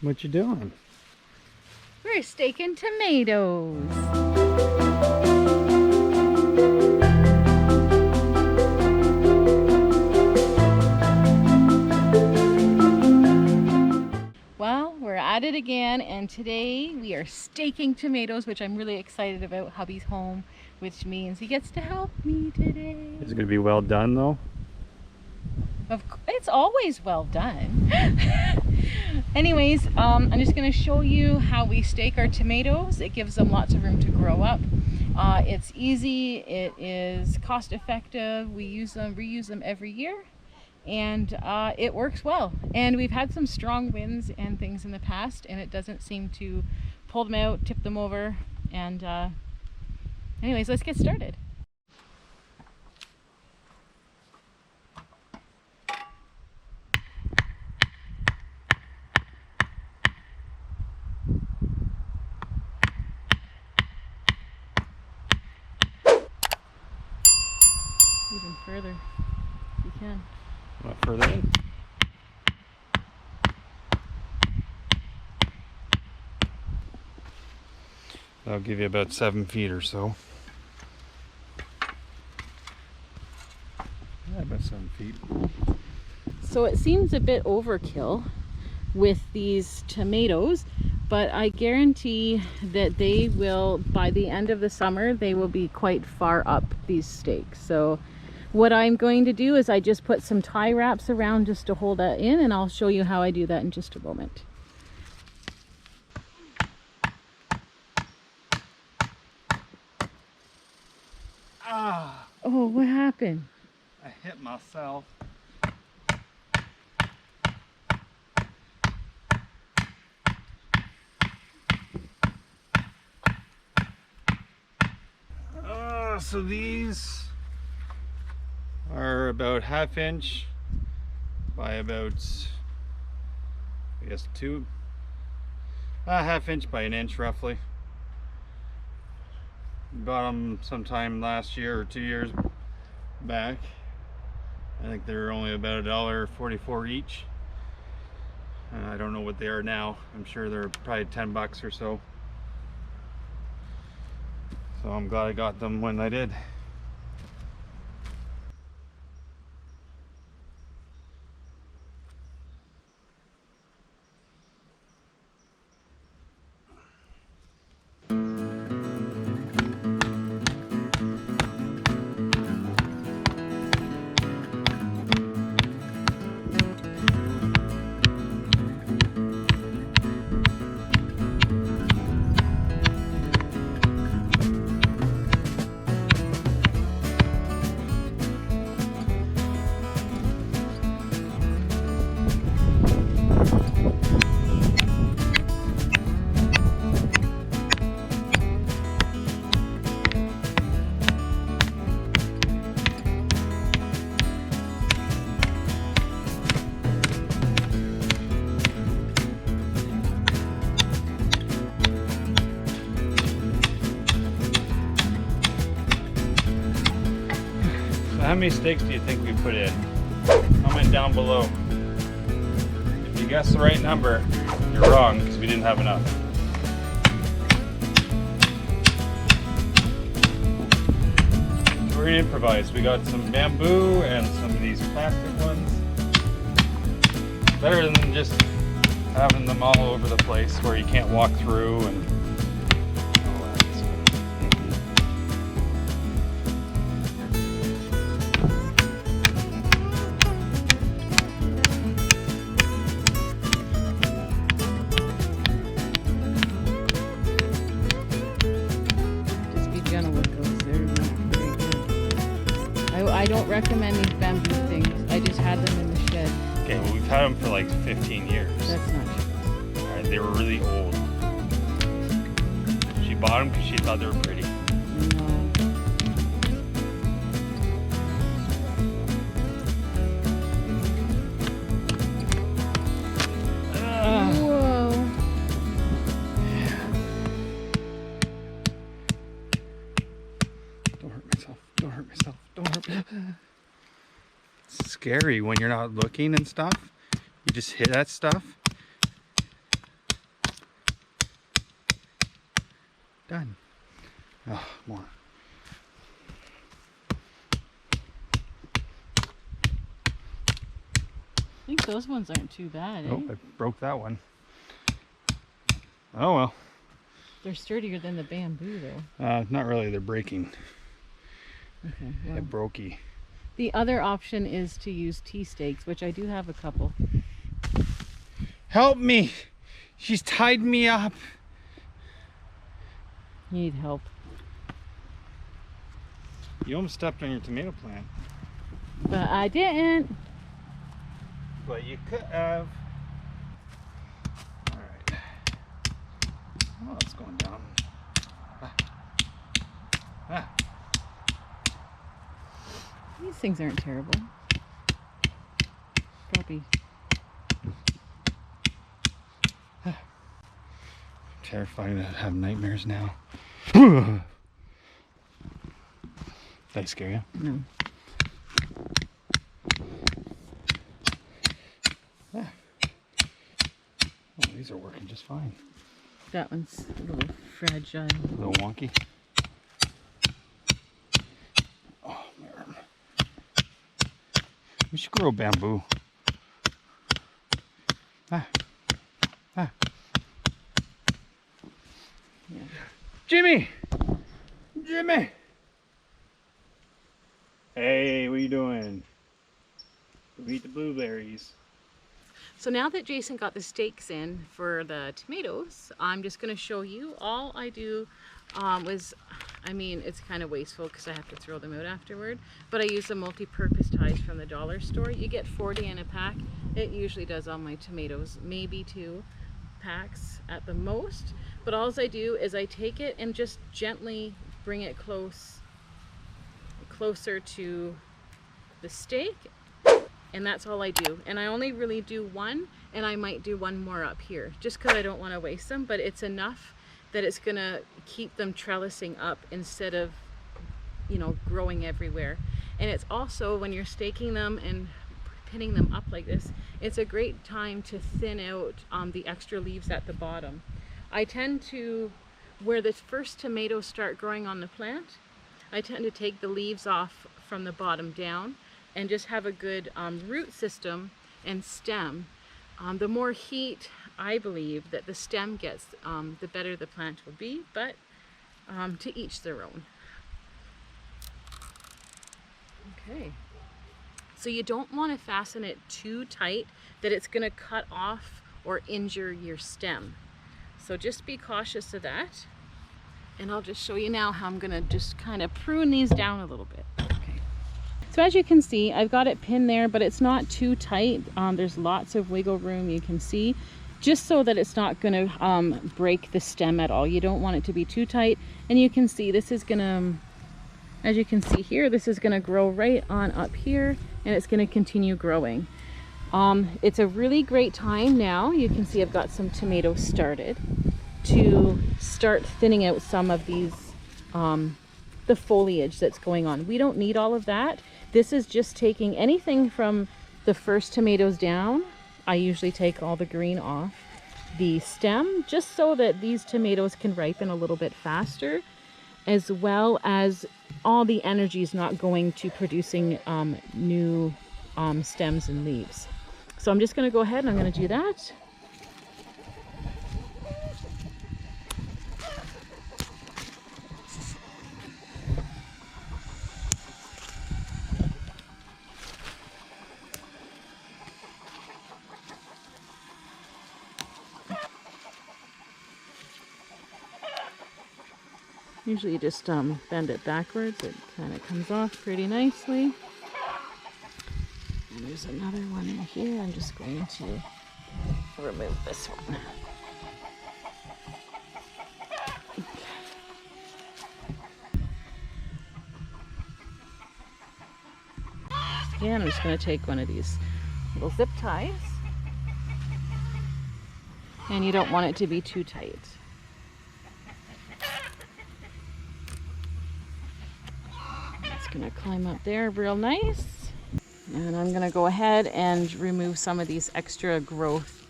What you doing? We're staking tomatoes. Well, we're at it again, and today we are staking tomatoes, which I'm really excited about. Hubby's home, which means he gets to help me today. Is it gonna be well done though? It's always well done. Anyways, I'm just going to show you how we stake our tomatoes. It gives them lots of room to grow up. It's easy, it is cost effective, we reuse them every year, and it works well. And we've had some strong winds and things in the past, and it doesn't seem to pull them out, tip them over. And anyways, let's get started. Even further, if you can. What, further in? That'll give you about 7 feet or so. Yeah, about 7 feet. So it seems a bit overkill with these tomatoes, but I guarantee that they will, by the end of the summer, they will be quite far up these stakes. So what I'm going to do is I just put some tie wraps around just to hold that in, and I'll show you how I do that in just a moment. Ah! Oh, what happened? I hit myself. So these are about 1/2 inch by about, I guess, 1/2 inch by 1 inch roughly. Bought them sometime last year or 2 years back. I think they're only about $1.44 each. I don't know what they are now. I'm sure they're probably 10 bucks or so. So I'm glad I got them when I did. How many stakes do you think we put in? Comment down below. If you guess the right number, you're wrong because we didn't have enough. So we're gonna improvise. We got some bamboo and some of these plastic ones. Better than just having them all over the place where you can't walk through and all that. I don't recommend these bamboo things. I just had them in the shed. Okay, well we've had them for like 15 years. That's not true. Alright, they were really old. She bought them because she thought they were pretty. No. Whoa. Don't hurt myself. Don't hurt myself. Don't hurt me. It's scary when you're not looking and stuff. You just hit that stuff. Done. Oh, more. I think those ones aren't too bad, eh? Oh, I broke that one. Oh well. They're sturdier than the bamboo, though. Not really. They're breaking. Okay. They're brokey. The other option is to use tea stakes, which I do have a couple. Help me! She's tied me up. You need help. You almost stepped on your tomato plant. But I didn't. But you could have. Alright. Oh, it's going down. Ah. These things aren't terrible. Probably. Terrifying to have nightmares now. Did I scare you? No. Ah. Oh, these are working just fine. That one's a little fragile. A little wonky. Oh, man. We should grow bamboo. Ah. Ah. Yeah. Jimmy! Jimmy! Hey, what are you doing? Go eat the blueberries. So now that Jason got the stakes in for the tomatoes, I'm just going to show you. All I do it's kind of wasteful because I have to throw them out afterward, but I use the multi-purpose ties from the dollar store. You get 40 in a pack. It usually does all my tomatoes, maybe 2 packs at the most. But all I do is I take it and just gently bring it closer to the stake, and that's all I do. And I only really do one, and I might do one more up here just because I don't want to waste them, but it's enough that it's gonna keep them trellising up instead of, you know, growing everywhere. And it's also, when you're staking them and pinning them up like this, it's a great time to thin out the extra leaves at the bottom. I tend to, where the first tomatoes start growing on the plant, I tend to take the leaves off from the bottom down and just have a good root system and stem. The more heat, I believe, that the stem gets, the better the plant will be, but to each their own. Okay. So you don't want to fasten it too tight that it's going to cut off or injure your stem. So just be cautious of that. And I'll just show you now how I'm going to just kind of prune these down a little bit. Okay. So as you can see, I've got it pinned there, but it's not too tight. There's lots of wiggle room, you can see, just so that it's not going to break the stem at all. You don't want it to be too tight. And you can see this is going to, as you can see here, this is going to grow right on up here, and it's going to continue growing. It's a really great time now. You can see I've got some tomatoes started to start thinning out some of these, the foliage that's going on. We don't need all of that. This is just taking anything from the first tomatoes down. I usually take all the green off the stem just so that these tomatoes can ripen a little bit faster, as well as all the energy is not going to producing new stems and leaves. So I'm just going to go ahead and I'm going to do that. Usually you just bend it backwards. It kind of comes off pretty nicely. And there's another one in here. I'm just going to remove this one. Again, I'm just going to take one of these little zip ties. And you don't want it to be too tight. Gonna climb up there real nice, and I'm gonna go ahead and remove some of these extra growth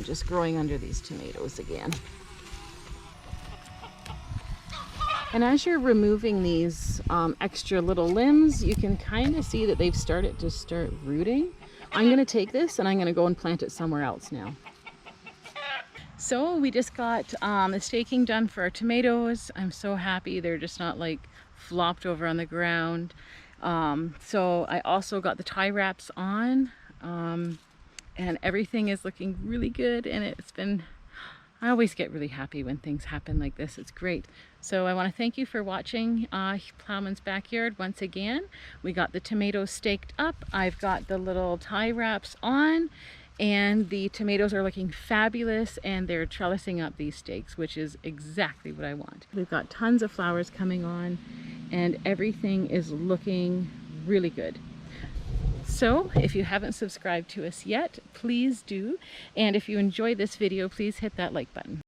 just growing under these tomatoes again. And as you're removing these extra little limbs, you can kind of see that they've started to start rooting. I'm going to take this and I'm going to go and plant it somewhere else now. So we just got the staking done for our tomatoes. I'm so happy they're just not like flopped over on the ground. So I also got the tie wraps on, and everything is looking really good, and I always get really happy when things happen like this. It's great. So I want to thank you for watching Ploughman's Backyard once again. We got the tomatoes staked up. I've got the little tie wraps on, and the tomatoes are looking fabulous, and they're trellising up these stakes, which is exactly what I want. We've got tons of flowers coming on, and everything is looking really good. So if you haven't subscribed to us yet, please do. And if you enjoyed this video, please hit that like button.